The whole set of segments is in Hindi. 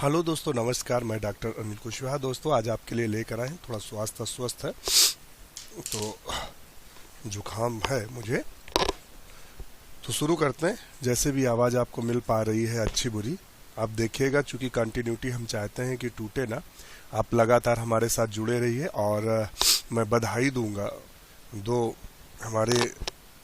हेलो दोस्तों, नमस्कार। मैं डॉक्टर अनिल कुशवाहा। दोस्तों, आज आपके लिए लेकर आए हैं, थोड़ा स्वास्थ्य अस्वस्थ है तो जुकाम है मुझे। तो शुरू करते हैं। जैसे भी आवाज़ आपको मिल पा रही है, अच्छी बुरी आप देखिएगा, चूँकि कंटिन्यूटी हम चाहते हैं कि टूटे ना। आप लगातार हमारे साथ जुड़े रहिए और मैं बधाई दूंगा। दो हमारे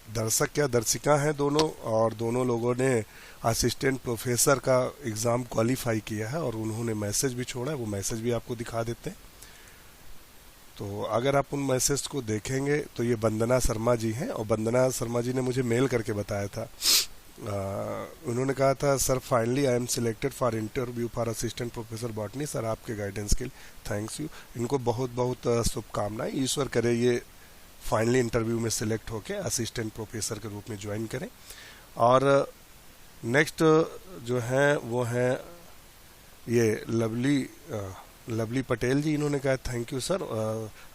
दर्शक क्या दर्शिका हैं दोनों, और दोनों लोगों ने असिस्टेंट प्रोफेसर का एग्ज़ाम क्वालिफाई किया है और उन्होंने मैसेज भी छोड़ा है। वो मैसेज भी आपको दिखा देते हैं। तो अगर आप उन मैसेज को देखेंगे तो ये वंदना शर्मा जी हैं, और वंदना शर्मा जी ने मुझे मेल करके बताया था। उन्होंने कहा था, sir finally I am selected for interview for assistant professor botany. Sir आपके गाइडेंस के लिए थैंक्स यू। इनको बहुत बहुत शुभकामनाएं। ईश्वर करे ये फाइनली इंटरव्यू में सिलेक्ट होके असिस्टेंट प्रोफेसर के रूप में ज्वाइन करें। और नेक्स्ट जो है वो है ये लवली पटेल जी। इन्होंने कहा, थैंक यू सर,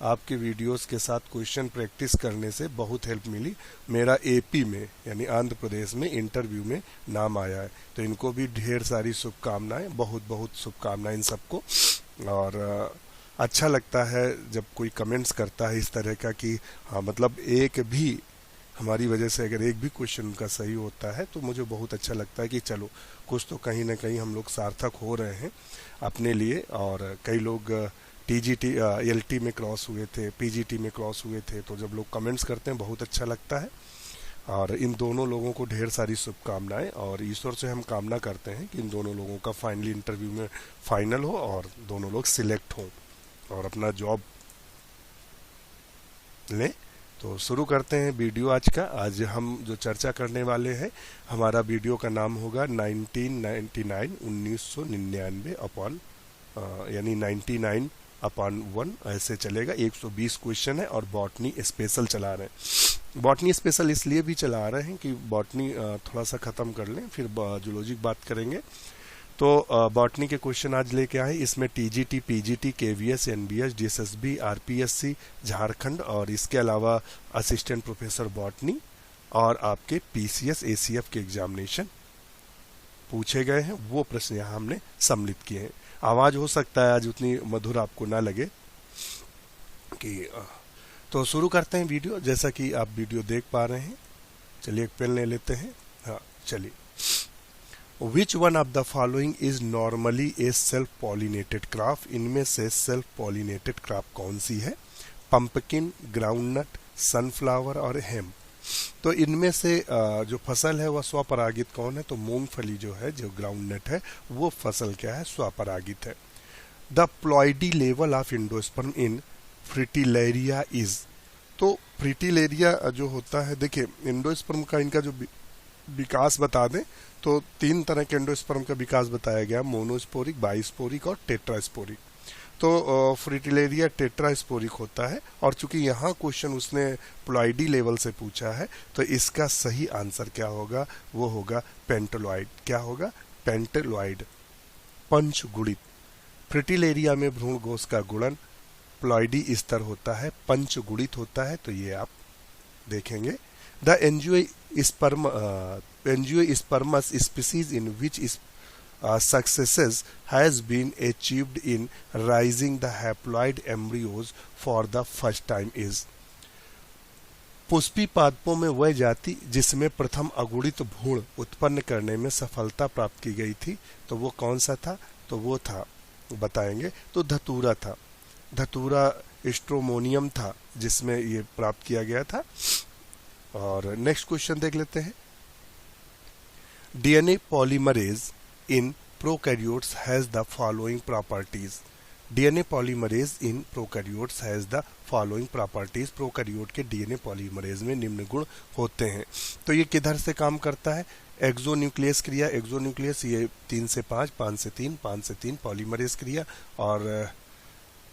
आपके वीडियोस के साथ क्वेश्चन प्रैक्टिस करने से बहुत हेल्प मिली। मेरा एपी में यानी आंध्र प्रदेश में इंटरव्यू में नाम आया है। तो इनको भी ढेर सारी शुभकामनाएं, बहुत बहुत शुभकामनाएं इन सबको। और अच्छा लगता है जब कोई कमेंट्स करता है इस तरह का कि हाँ, मतलब एक भी हमारी वजह से अगर एक भी क्वेश्चन उनका सही होता है तो मुझे बहुत अच्छा लगता है कि चलो कुछ तो कहीं ना कहीं हम लोग सार्थक हो रहे हैं अपने लिए। और कई लोग टीजीटी एलटी में क्रॉस हुए थे, पीजीटी में क्रॉस हुए थे, तो जब लोग कमेंट्स करते हैं बहुत अच्छा लगता है। और इन दोनों लोगों को ढेर सारी शुभकामनाएं, और ईश्वर से हम कामना करते हैं कि इन दोनों लोगों का फाइनली इंटरव्यू में फाइनल हो और दोनों लोग सिलेक्ट हों और अपना जॉब लें। तो शुरू करते हैं वीडियो आज का। आज हम जो चर्चा करने वाले हैं, हमारा वीडियो का नाम होगा 1999 अपॉन यानी 99/1 ऐसे चलेगा। 120 क्वेश्चन है और बॉटनी स्पेशल चला रहे हैं। बॉटनी स्पेशल इसलिए भी चला रहे हैं कि बॉटनी थोड़ा सा ख़त्म कर लें, फिर जूलॉजी बात करेंगे। तो बॉटनी के क्वेश्चन आज लेके आए। इसमें TGT, PGT, KVS, NBS, DSSB, RPSC Jharkhand, और इसके अलावा असिस्टेंट प्रोफेसर बॉटनी और आपके पीसीएस, एसीएफ के एग्जामिनेशन पूछे गए हैं। वो प्रश्न यहाँ हमने सम्मिलित किए हैं। आवाज़ हो सकता है आज उतनी मधुर आपको ना लगे कि तो शुरू करते हैं वीडियो। जैसा कि आप वीडियो देख पा रहे हैं, चलिए एक पेन ले लेते हैं। हाँ चलिए। Which one of the following is normally a self-pollinated crop? इनमें से सेल्फ पॉलिनेटेड क्रॉप कौन सी है? पंपकिन, ग्राउंडनट, सनफ्लावर और हेम। तो इनमें से जो फसल है वह स्वपरागित कौन है? तो मूंगफली जो है, जो ग्राउंडनट है, वो फसल क्या है? स्वपरागित है। The ploidy level of endosperm in Fritillaria is. तो फ्रिटिलेरिया जो होता है, देखिए एंडोस्पर्म का इनका जो विकास बता दें तो 3 तरह के एंडोस्पर्म का विकास बताया गया, मोनोस्पोरिक, बाइस्पोरिक और टेट्रास्पोरिक। तो फ्रिटिलेरिया टेट्रास्पोरिक होता है। और चूंकि यहाँ क्वेश्चन उसने प्लॉइडी लेवल से पूछा है तो इसका सही आंसर क्या होगा? वो होगा पेंटेलॉइड। क्या होगा? पेंटेलॉइड, पंचगुणित। फ्रिटिलेरिया में भ्रूण कोश का गुणन प्लॉइडी स्तर होता है, पंचगुणित होता है। तो ये आप देखेंगे। The angiospermous species in which successes has been achieved in raising the haploid embryos for the first time is। Pushpi पादपों में वह जाति जिसमें प्रथम अगुणित भ्रूण उत्पन्न करने में सफलता प्राप्त की गई थी, तो वो कौन सा था? तो वो था, बताएंगे, तो धतूरा था। धतूरा स्ट्रोमोनियम था जिसमें ये प्राप्त किया गया था। और नेक्स्ट क्वेश्चन देख लेते हैं। DNA polymerase in prokaryotes has the following properties. DNA polymerase in prokaryotes has the following properties. Prokaryote के डीएनए पॉलीमरेज में निम्न गुण होते हैं। तो ये किधर से काम करता है? एक्सोन्यूक्लियस क्रिया। एक्सोन्यूक्लियस ये 3 से 5, 5 से 3, 5 से 3 पॉलीमरेज क्रिया।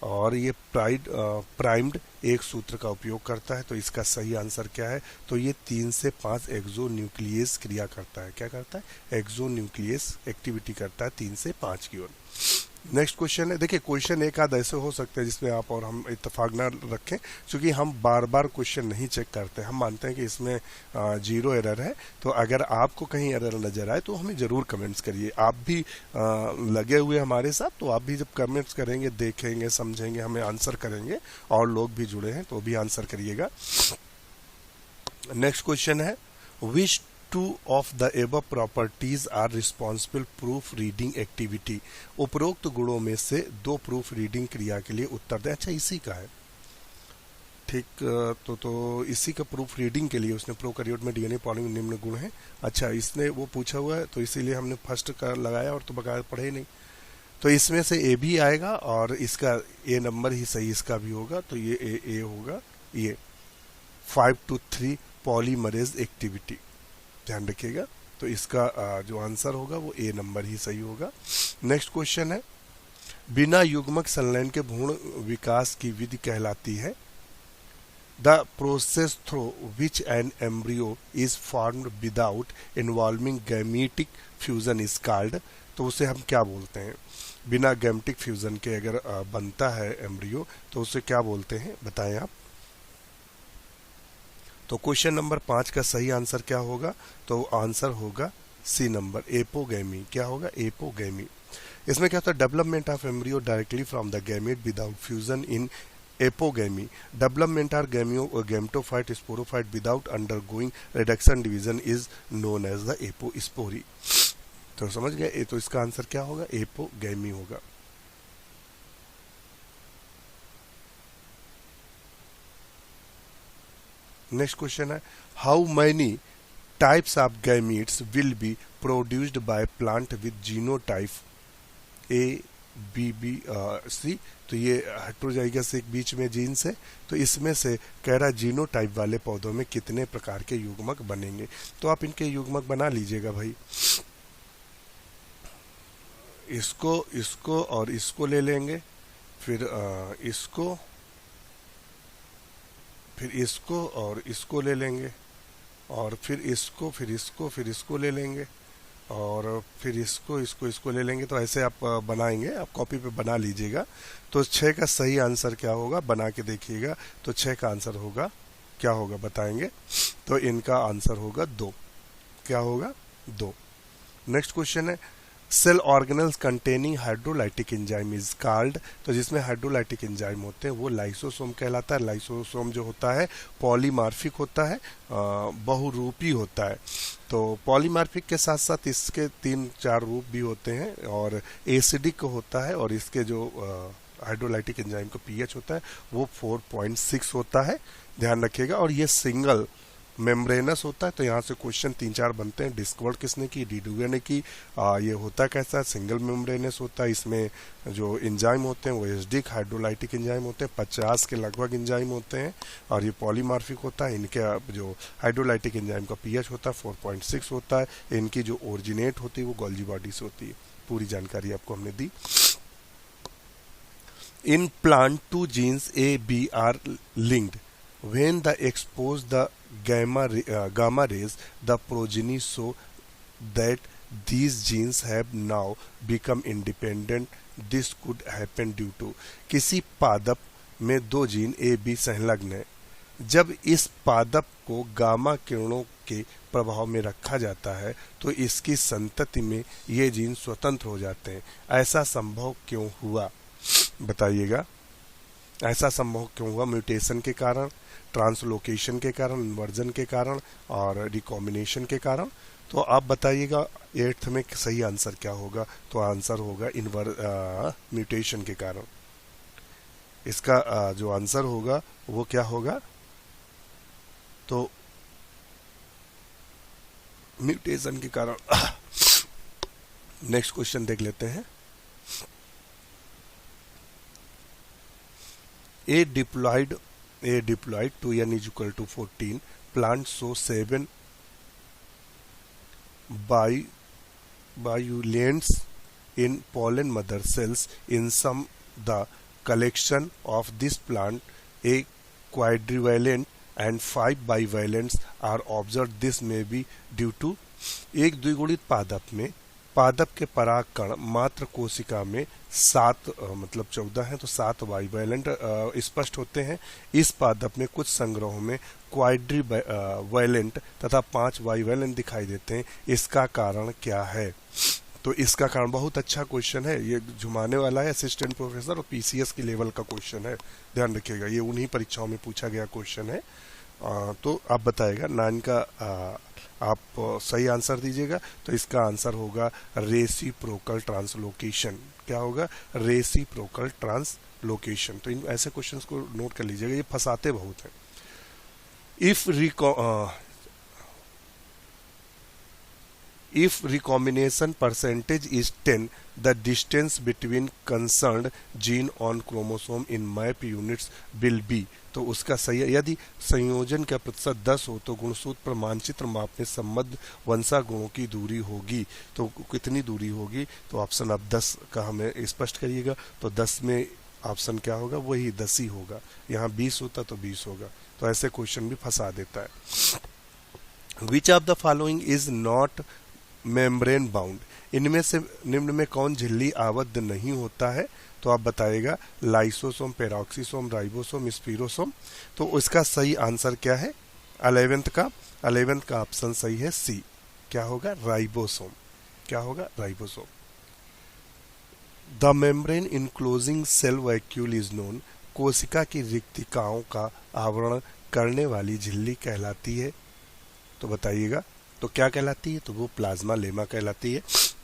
और ये प्राइम्ड एक सूत्र का उपयोग करता है। तो इसका सही आंसर क्या है? तो ये 3 से 5 एक्सोन्यूक्लियस क्रिया करता है। क्या करता है? एक्सोन्यूक्लियस एक्टिविटी करता है 3 से 5 की ओर। नेक्स्ट क्वेश्चन है, देखिए क्वेश्चन एक आध ऐसे हो सकते हैं जिसमें आप और हम इत्तेफाक ना रखें, क्योंकि हम बार बार क्वेश्चन नहीं चेक करते, हम मानते हैं कि इसमें जीरो एरर है। तो अगर आपको कहीं एरर नजर आए तो हमें जरूर कमेंट्स करिए। आप भी लगे हुए हमारे साथ, तो आप भी जब कमेंट्स करेंगे, देखेंगे, समझेंगे, हमें आंसर करेंगे, और लोग भी जुड़े हैं तो भी आंसर करिएगा। नेक्स्ट क्वेश्चन है, which two of the above properties are responsible proof reading activity. उपरोक्त गुणों में से दो प्रूफ रीडिंग क्रिया के लिए उत्तर दें। अच्छा, इसी का है, ठीक। तो इसी का प्रूफ रीडिंग के लिए उसने प्रोकैरियोट में डीएनए पॉलिंग निम्न गुण है। अच्छा, इसने वो पूछा हुआ है तो इसीलिए हमने फर्स्ट का लगाया और तो बकाया पढ़े ही नहीं। तो इसमें से ए भी आएगा और इसका ए नंबर ही सही इसका भी होगा, तो ये ए होगा। ये 5-3 पॉलीमरेज एक्टिविटी, ध्यान रखिएगा। तो इसका जो आंसर होगा वो ए नंबर ही सही होगा। नेक्स्ट क्वेश्चन है, बिना युग्मक संलयन के भ्रूण विकास की विधि कहलाती है। The process through which an embryo is formed without involving gametic fusion is called. तो उसे हम क्या बोलते हैं? बिना गैमेटिक फ्यूजन के अगर बनता है एम्ब्रियो तो उसे क्या बोलते हैं, बताएं आप। तो क्वेश्चन नंबर 5 का सही आंसर क्या होगा? तो आंसर होगा सी नंबर, एपोगैमी। क्या होगा? एपोगैमी। इसमें क्या होता है? Development of embryo directly from the gamete without fusion in apogamy. Development are gametophyte sporophyte without undergoing reduction division is known as the apospory. तो समझ गए? तो इसका आंसर क्या होगा? एपोगैमी होगा। नेक्स्ट क्वेश्चन है, how many types of gametes will be produced by plant with genotype A B B C. तो ये हेट्रोजाइगस एक बीच में जीन्स है, तो इसमें से कह रहा जीनोटाइप वाले पौधों में कितने प्रकार के युग्मक बनेंगे। तो आप इनके युग्मक बना लीजिएगा भाई। इसको और इसको ले लेंगे, फिर इसको, फिर इसको और इसको ले लेंगे, और फिर इसको ले लेंगे, और फिर इसको ले लेंगे। तो ऐसे आप बनाएंगे, आप कॉपी पे बना लीजिएगा। तो 6 का सही आंसर क्या होगा, बना के देखिएगा। तो 6 का आंसर होगा, क्या होगा बताएंगे? तो इनका आंसर होगा 2। क्या होगा? 2। नेक्स्ट क्वेश्चन है, cell organelles containing hydrolytic enzyme is called. तो जिसमें हाइड्रोलाइटिक एंजाइम होते हैं वो लाइसोसोम कहलाता है। लाइसोसोम जो होता है पॉलीमार्फिक होता है, बहुरूपी होता है। तो पॉलीमार्फिक के साथ साथ इसके 3-4 रूप भी होते हैं, और एसिडिक होता है, और इसके जो हाइड्रोलाइटिक एंजाइम का पीएच होता है वो 4.6 होता है, ध्यान रखिएगा। और ये सिंगल मेम्ब्रेनस होता है। तो यहाँ से क्वेश्चन 3-4 बनते हैं। डिस्कवर्ड किसने की? डीडुगे ने की। ये होता कैसा है? सिंगल मेम्ब्रेनस होता है। इसमें जो एंजाइम होते हैं वो एसिडिक हाइड्रोलाइटिक एंजाइम होते हैं, 50 के लगभग एंजाइम होते हैं, और ये पॉलीमार्फिक होता है। इनके जो हाइड्रोलाइटिक एंजाइम का पीएच होता है 4.6 होता है। इनकी जो ओरिजिनेट होती है वो गोल्जी बॉडी से होती है। पूरी जानकारी आपको हमने दी। In plant 2 genes A, B are linked when the expose the gamma rays the progeny so that these genes have now become independent. This could happen due to किसी पादप में 2 जीन A, B संलग्न है। जब इस पादप को गामा किरणों के प्रभाव में रखा जाता है तो इसकी संतति में ये जीन स्वतंत्र हो जाते हैं। ऐसा संभव क्यों हुआ, बताइएगा? ऐसा संभव क्यों हुआ? म्यूटेशन के कारण, ट्रांसलोकेशन के कारण, इन्वर्जन के कारण, और रिकॉम्बिनेशन के कारण। तो आप बताइएगा 8th में सही आंसर क्या होगा? तो आंसर होगा म्यूटेशन के कारण। इसका जो आंसर होगा वो क्या होगा? तो म्यूटेशन के कारण। नेक्स्ट क्वेश्चन देख लेते हैं। A diploid to n is equal to 14 plant show 7 biulents in pollen mother cells. In some the collection of this plant a quadrivalent and 5 bivalents are observed. This may be due to एक द्विगुणित पादप में पादप के पराग कण मात्र कोशिका में 7 मतलब 14 हैं, तो 7 बाइवैलेंट स्पष्ट होते हैं। इस पादप में कुछ संग्रहों में क्वाड्री वैलेंट तथा 5 बाइवैलेंट दिखाई देते हैं। इसका कारण क्या है? तो इसका कारण, बहुत अच्छा क्वेश्चन है, ये झुमाने वाला है, असिस्टेंट प्रोफेसर और पीसीएस की लेवल का क्वेश्चन है, ध्यान रखिएगा, ये उन्हीं परीक्षाओं में पूछा गया क्वेश्चन है। तो आप बताइएगा 9 का आप सही आंसर दीजिएगा। तो इसका आंसर होगा रेसिप्रोकल ट्रांसलोकेशन। क्या होगा? Reciprocal translocation. तो इन ऐसे क्वेश्चंस को नोट कर लीजिएगा, ये फंसाते बहुत हैं। If recombination percentage is 10, the distance between concerned gene on chromosome in map units will be। तो उसका सही, यदि संयोजन का प्रतिशत 10 हो तो गुणसूत्र पर मानचित्र मापने संबद्ध वंशागुणों की दूरी होगी। तो कितनी दूरी होगी? तो ऑप्शन आप 10 का हमें स्पष्ट करिएगा। तो 10 में ऑप्शन क्या होगा? वही 10 ही होगा। यहाँ 20 होता तो 20 होगा। तो ऐसे क्वेश्चन भी फंसा देता है। Which of the following is not membrane bound? इनमें से निम्न में कौन झिल्ली आबद्ध नहीं होता है? तो आप बताइएगा लाइसोसोम, पेरोक्सीसोम, राइबोसोम, स्पिरोसोम। तो इसका सही आंसर क्या है? 11th का ऑप्शन सही है सी। क्या होगा? राइबोसोम। क्या होगा? Ribosome. The membrane enclosing cell vacuole is known. कोशिका की रिक्तिकाओं का आवरण करने वाली झिल्ली कहलाती है। तो बताइएगा तो क्या कहलाती है? तो वो प्लाज्मा लेमा कहलाती है।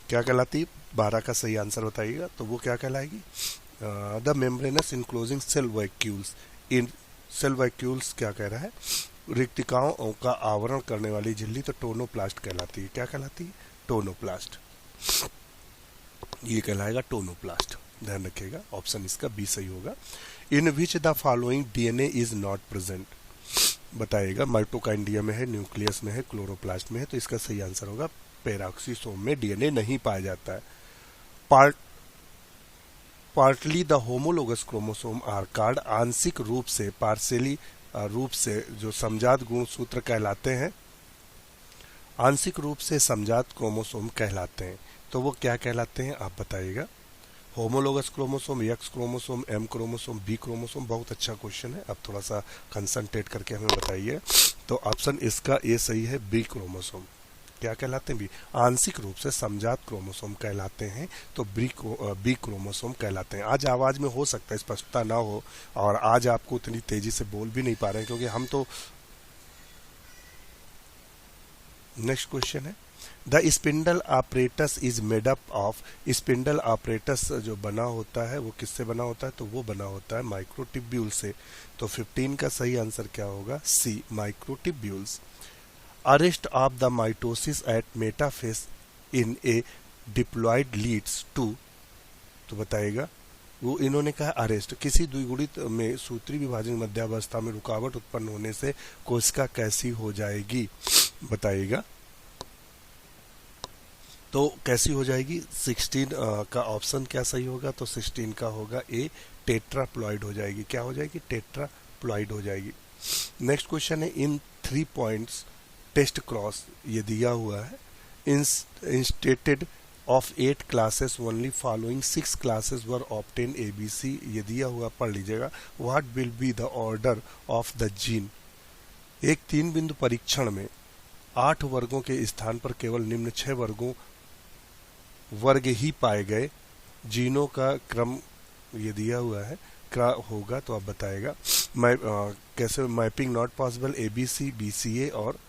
क्या कहलाती है? 12 का सही आंसर बताइएगा। तो वो क्या कहलाएगी? The membranous enclosing cell vacuoles. इन सेल वैक्यूल्स क्या कह रहा है? रिक्तिकाओं का आवरण करने वाली झिल्ली। तो टोनोप्लास्ट कहलाती है। क्या कहलाती है? टोनोप्लास्ट। ये कहलाएगा टोनोप्लास्ट। ध्यान रखिएगा, ऑप्शन इसका बी सही होगा। In which the following DNA is not present? बताइएगा माइटोकाइंड्रिया में है, न्यूक्लियस में है, क्लोरोप्लास्ट में है। तो इसका सही आंसर होगा पेरोक्सीसोम में डीएनए नहीं पाया जाता है। Partly the homologous chromosome are card. आंशिक रूप से, पार्शियली रूप से जो समजात गुणसूत्र कहलाते हैं, आंशिक रूप से समजात क्रोमोसोम कहलाते हैं। तो वो क्या कहलाते हैं? आप बताइएगा। Homologous chromosome, X chromosome, M chromosome, B chromosome. बहुत अच्छा क्वेश्चन है, अब थोड़ा सा कंसंट्रेट करके हमें बताइए। तो ऑप्शन इसका ए सही है, बी क्रोमोसोम। क्या कहलाते हैं? बी। आंशिक रूप से समजात क्रोमोसोम कहलाते हैं, तो बी क्रोमोसोम कहलाते हैं। आज आवाज में हो सकता है स्पष्टता ना हो, और आज आपको उतनी तेजी से बोल भी नहीं पा रहे हैं, क्योंकि हम तो। नेक्स्ट क्वेश्चन है, the spindle apparatus is made up of. Spindle apparatus जो बना होता है वो किससे बना होता है? तो वो बना होता है माइक्रोट्यूब्यूल से। तो 15 का सही आंसर क्या होगा? C, microtubules. Arrest of the mitosis at metaphase in a diploid leads to. तो बताइएगा, वो इन्होंने कहा अरेस्ट, किसी द्विगुणित में सूत्री विभाजन मध्यावस्था में रुकावट उत्पन्न होने से कोशिका कैसी हो जाएगी? बताइएगा तो कैसी हो जाएगी? 16 का ऑप्शन क्या सही होगा? तो 16 का होगा ए, टेट्राप्लॉइड हो जाएगी। क्या हो जाएगी? टेट्राप्लॉइड हो जाएगी। नेक्स्ट क्वेश्चन है, इन 3 पॉइंट्स टेस्ट क्रॉस ये दिया हुआ है। Instead of 8 classes only following 6 classes were obtain ABC। ये दिया हुआ, पढ़ लीजिएगा। What will be the order of the gene? एक 3 बिंदु परीक्षण में 8 वर्गों के स्थान पर केवल निम्न 6 वर्ग ही पाए गए। जीनों का क्रम ये दिया हुआ है, क्या होगा? तो आप बताएगा। कैसे? Mapping not possible, ABC, BCA और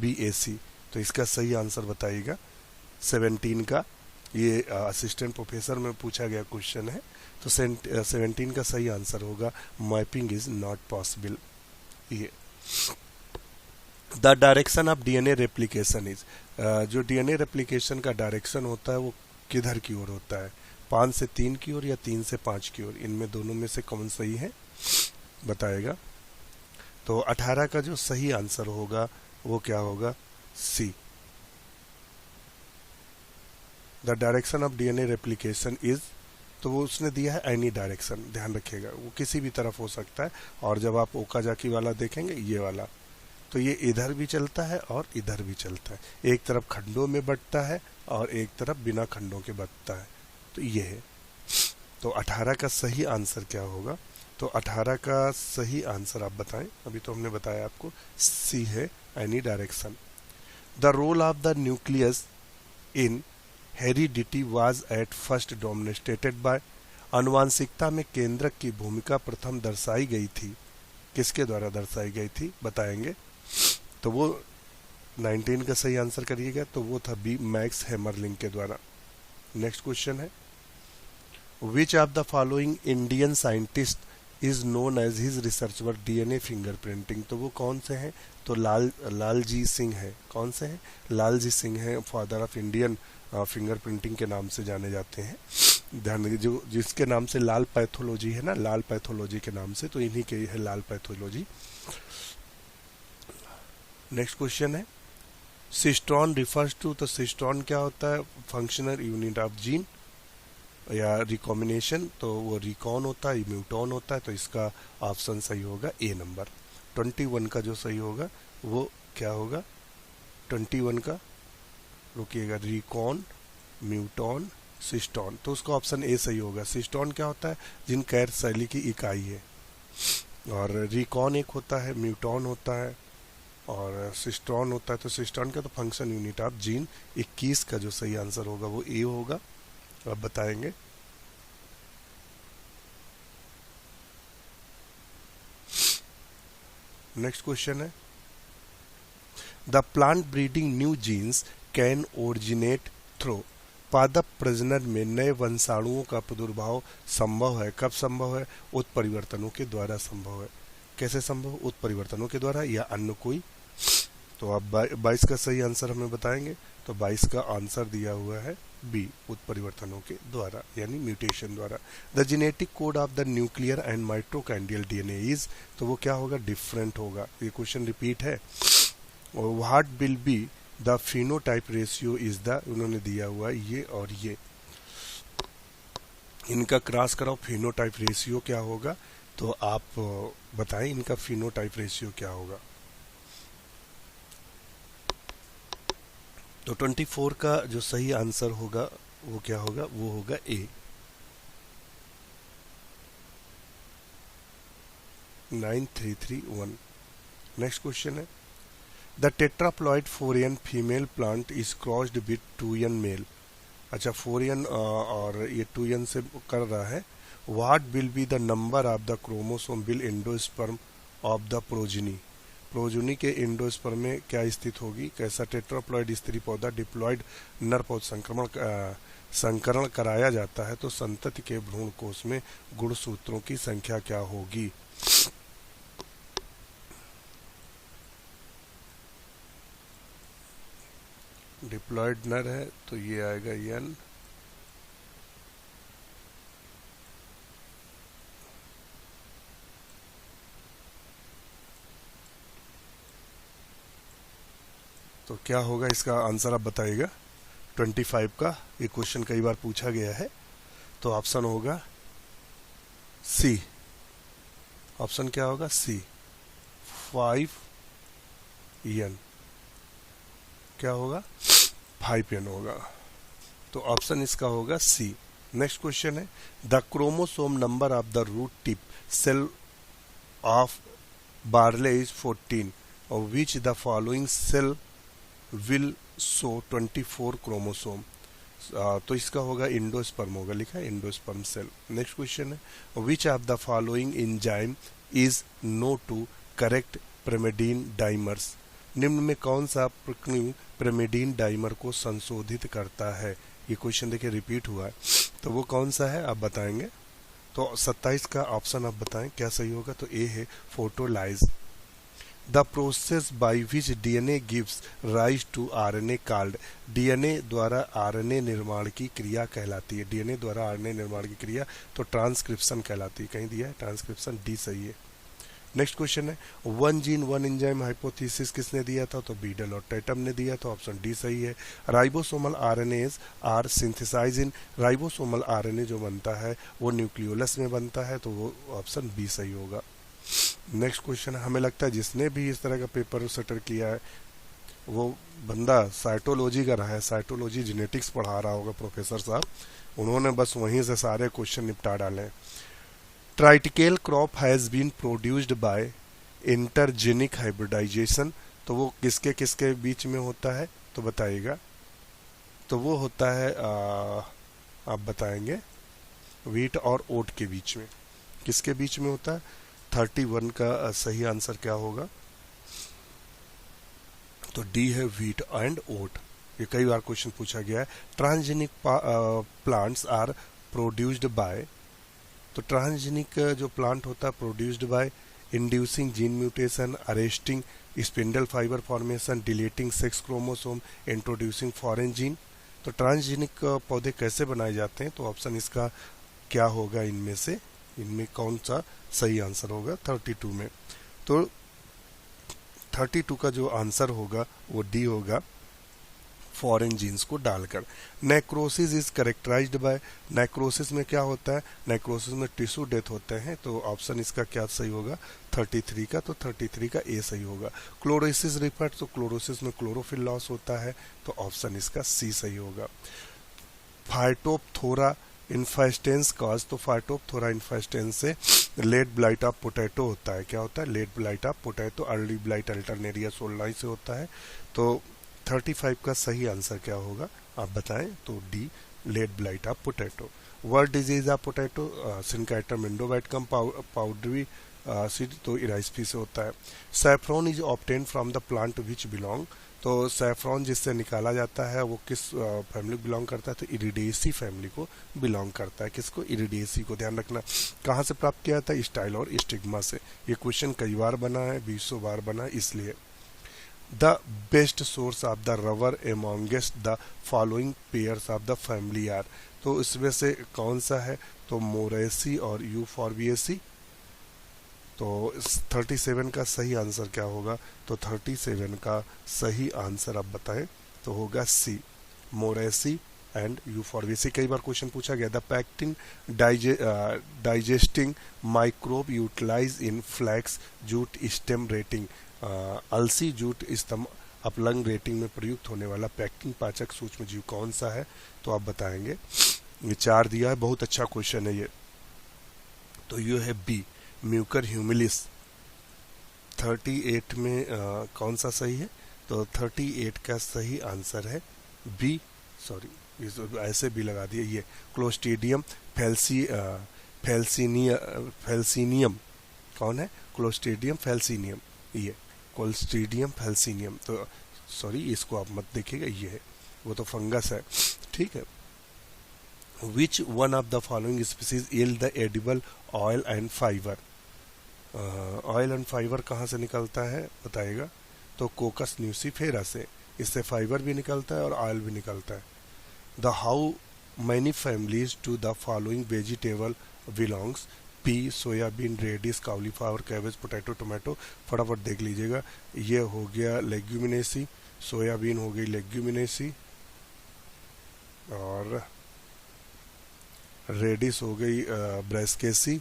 BAC। तो इसका सही आंसर बताइएगा 17 का। ये असिस्टेंट प्रोफेसर में पूछा गया क्वेश्चन है। तो 17 का सही आंसर होगा मैपिंग इज नॉट पॉसिबल। ये the direction of DNA replication is. जो डीएनए रेप्लिकेशन का डायरेक्शन होता है वो किधर की ओर होता है? 5 से 3 की ओर या 3 से 5 की ओर? इनमें दोनों में से कौन सही है? बताएगा। तो 18 का जो सही आंसर होगा वो क्या होगा? C, the direction of DNA replication is. तो वो उसने दिया है एनी डायरेक्शन। ध्यान रखिएगा, वो किसी भी तरफ हो सकता है। और जब आप ओकाजाकी वाला देखेंगे, ये वाला तो ये इधर भी चलता है और इधर भी चलता है, एक तरफ खंडों में बंटता है और एक तरफ बिना खंडों के बंटता है। तो ये है। तो 18 का सही आंसर क्या होगा? तो 18 का सही आंसर आप बताएं। अभी तो हमने बताया आपको, सी है, any direction. The role of the nucleus in heredity was at first dominated by. आनुवांशिकता में केंद्रक की भूमिका प्रथम दर्शाई गई थी, किसके द्वारा दर्शाई गई थी बताएंगे। तो वो 19 का सही आंसर करिएगा, तो वो था बी, मैक्स हैमरलिंग के द्वारा। नेक्स्ट क्वेश्चन है, which of the following Indian scientist is known as his research work DNA fingerprinting. तो वो कौन से हैं? तो लालजी सिंह है। कौन से हैं? लालजी सिंह हैं, फादर ऑफ इंडियन फिंगरप्रिंटिंग के नाम से जाने जाते हैं। ध्यान रखिए, जो जिसके नाम से लाल पैथोलॉजी है ना, लाल पैथोलॉजी के नाम से, तो इन्हीं के है लाल पैथोलॉजी। नेक्स्ट क्वेश्चन है, सिस्टोन रिफर्स टू। तो सिस्टोन क्या होता है? फंक्शनल यूनिट ऑफ जीन या रिकॉम्बिनेशन। तो वो रिकॉन होता है, म्यूटॉन होता है। तो इसका ऑप्शन सही होगा ए नंबर। 21 का जो सही होगा वो क्या होगा? 21 का, रुकिएगा, रिकॉन, म्यूटॉन, सिस्टोन। तो उसका ऑप्शन ए सही होगा। सिस्टोन क्या होता है? जिन कैर शैली की इकाई है। और रिकॉन एक होता है, म्यूटॉन होता है और सिस्टोन होता है। तो सिस्टोन का तो फंक्शन यूनिट ऑफ जीन। 21 का जो सही आंसर होगा वो ए होगा। अब बताएंगे। नेक्स्ट क्वेश्चन है, the plant breeding new genes can originate through. पादप प्रजनन में नए वंशाणुओं का प्रादुर्भाव संभव है। कब संभव है? उत्परिवर्तनों के द्वारा संभव है। कैसे संभव? उत्परिवर्तनों के द्वारा या अन्य कोई। तो आप 22 का सही आंसर हमें बताएंगे। तो 22 का आंसर दिया हुआ है बी, उत्परिवर्तनों के द्वारा यानी म्यूटेशन द्वारा। The genetic code of the nuclear and mitochondrial DNA is. तो वो क्या होगा? डिफरेंट होगा। ये क्वेश्चन रिपीट है। What will be the phenotype ratio is the, उन्होंने दिया हुआ ये और ये, इनका क्रॉस कराओ, फिनोटाइप रेशियो क्या होगा? तो आप बताएं इनका फिनोटाइप रेशियो क्या होगा। तो 24 का जो सही आंसर होगा वो क्या होगा? वो होगा ए। 9331। नेक्स्ट क्वेश्चन है, the tetraploid four n female plant is crossed with two n male. अच्छा, फोरियन और ये टूयन से कर रहा है। What will be the number of the chromosome will endosperm of the progeny. Progeny के एंडोस्पर्म में क्या स्थित होगी? कैसा टेट्राप्लॉइड स्त्री पौधा डिप्लॉइड नर पौधा संकरण कराया जाता है तो संतति के भ्रूण कोश में गुणसूत्रों की संख्या क्या होगी? डिप्लॉइड नर है तो ये आएगा एन, तो क्या होगा इसका आंसर आप बताइएगा। 25 का ये क्वेश्चन कई बार पूछा गया है। तो ऑप्शन होगा सी। ऑप्शन क्या होगा? सी, 5n। क्या होगा? 5n होगा। तो ऑप्शन इसका होगा सी। नेक्स्ट क्वेश्चन है, the chromosome number of the root tip cell of barley is 14 और which the following cell will show 24 chromosome. तो इसका होगा इंडोस्पर्म होगा, लिखा है इंडोस्पर्म सेल। नेक्स्ट क्वेश्चन है, which of the following enzyme is known to correct pyrimidine dimers. निम्न में कौन सा pyrimidine डाइमर को संशोधित करता है? ये क्वेश्चन देखिए रिपीट हुआ है, तो वो कौन सा है आप बताएंगे। तो 27 का ऑप्शन आप बताएं क्या सही होगा। तो ए है photolyase. The process by which DNA gives rise to RNA called. DNA द्वारा आरएनए निर्माण की क्रिया कहलाती है। डीएनए द्वारा आरएनए निर्माण की क्रिया तो ट्रांसक्रिप्शन कहलाती है। कहीं दिया है ट्रांसक्रिप्शन, डी सही है। नेक्स्ट क्वेश्चन है, one gene one enzyme hypothesis किसने दिया था? तो बीडल और टेटम ने दिया, तो ऑप्शन डी सही है। Ribosomal RNAs are synthesize in. Ribosomal RNA जो बनता है वो न्यूक्लियोलस में बनता है, तो वो ऑप्शन बी सही होगा। नेक्स्ट क्वेश्चन, हमें लगता है जिसने भी इस तरह का पेपर सेटर किया है वो बंदा साइटोलॉजी का रहा है, साइटोलॉजी जेनेटिक्स पढ़ा रहा होगा प्रोफेसर साहब, उन्होंने बस वहीं से सारे क्वेश्चन निपटा डाले। Triticale crop has been produced by intergeneric hybridization, तो वो किसके किसके बीच में होता है तो बताइएगा। तो वो होता है आप बताएंगे व्हीट और ओट के बीच में। किसके बीच में होता है? 31 का सही आंसर क्या होगा? तो डी है व्हीट एंड ओट। ये कई बार क्वेश्चन पूछा गया है। Transgenic plants are produced by, तो ट्रांसजेनिक जो प्लांट होता है produced by inducing gene mutation, arresting spindle fibre formation, deleting sex chromosome, introducing foreign gene. तो ट्रांसजेनिक पौधे कैसे बनाए जाते हैं? तो ऑप्शन इसका क्या होगा इनमें से, इनमें कौन सा सही आंसर होगा 32 में? तो 32 का जो आंसर होगा वो डी होगा, फॉरेन जीन्स को डालकर। Necrosis is characterised by, necrosis में क्या होता है? नेक्रोसिस में टिश्यू डेथ होते हैं, तो ऑप्शन इसका क्या सही होगा 33 का? तो 33 का ए सही होगा। क्लोरोसिस रिफर्स, तो क्लोरोसिस में क्लोरोफिल लॉस होता है, तो ऑप्शन इसका सी सही होगा। फाइटोप्थोरा इन्फेस्टेंस कॉज, तो फाइटोप्थोरा इन्फेस्टेंस से लेट ब्लाइट ऑफ पोटैटो होता है। क्या होता है? Late blight of potato, early blight Alternaria solani से होता है। तो 35 का सही आंसर क्या होगा आप बताएं? तो D, late blight of potato. Wart disease of potato, Synchytrium endobioticum powdery seed, तो इराइस्पी से होता है। Saffron is obtain from the plant which belong, तो सैफ्रॉन जिससे निकाला जाता है वो किस फैमिली को बिलोंग करता है? तो इरिडेसी फैमिली को बिलोंग करता है। किसको? इरिडेसी को। ध्यान रखना कहाँ से प्राप्त किया था? स्टाइल और स्टिग्मा से। ये क्वेश्चन कई बार बना है, 20 बार बना है इसलिए। The best source of the rubber amongst the following pairs of the family are, तो इसमें से कौन सा है? तो मोरेसी और यूफॉर्बिएसी। तो 37 का सही आंसर क्या होगा? तो 37 का सही आंसर आप बताएं तो होगा सी, मोरेसी एंड यूफॉर्बिएसी। कई बार क्वेश्चन पूछा गया। The pectin digesting microbe utilise in flax jute stem retting, अलसी जूट स्तंभ अपलंग रेटिंग में प्रयुक्त होने वाला पैक्टिन पाचक सूक्ष्म जीव कौन सा है? तो आप बताएंगे। ये 4 दिया है, बहुत अच्छा क्वेश्चन है ये। तो ये है बी, म्यूकर ह्यूमिलिस। 38 में कौन सा सही है? तो 38 का सही आंसर है बी, सॉरी ऐसे भी लगा दिए, ये क्लोस्ट्रीडियम फेल्सीनियम कौन है? क्लोस्ट्रीडियम फेल्सीनियम, ये क्लोस्ट्रीडियम फेल्सीनियम। तो सॉरी इसको आप मत देखिएगा, ये है वो तो फंगस है, ठीक है। Which one of the following species yield the edible oil and fibre, oil and fibre कहाँ से निकलता है बताइएगा? तो कोकस न्यूसीफेरा से, इससे फाइबर भी निकलता है और ऑयल भी निकलता है। The how many families to the following vegetable belongs? Pea, soybean, radish, cauliflower, cabbage, potato, tomato. फटाफट देख लीजिएगा, ये हो गया लेग्यूमिनेसी, सोयाबीन हो गई लेग्यूमिनेसी, और रेडिस हो गई ब्रेस्केसी,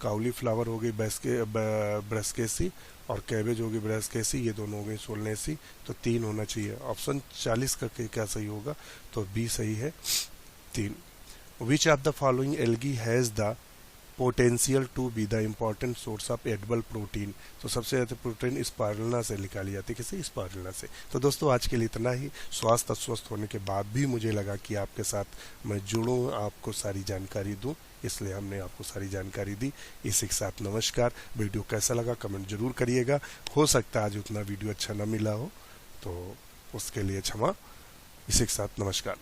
काउलीफ्लावर हो गई ब्रेस्केसी, और कैबेज हो गई ब्रेस्केसी, ये दोनों हो गई सोलनेसी। तो 3 होना चाहिए। ऑप्शन 40 का क्या सही होगा? तो बी सही है, 3। Which of the following algae has the potential to be the important source of edible protein? तो सबसे ज़्यादा प्रोटीन स्पाइरुलिना से निकाली जाती है। किसे? स्पाइरुलिना से। तो दोस्तों आज के लिए इतना ही। स्वास्थ्य स्वस्थ होने के बाद भी मुझे लगा कि आपके साथ मैं जुड़ूँ, आपको सारी जानकारी दूँ, इसलिए हमने आपको सारी जानकारी दी। इसी के साथ नमस्कार। वीडियो कैसा लगा कमेंट जरूर करिएगा। हो सकता है आज उतना वीडियो अच्छा न मिला हो, तो उसके लिए क्षमा। इसी के साथ नमस्कार।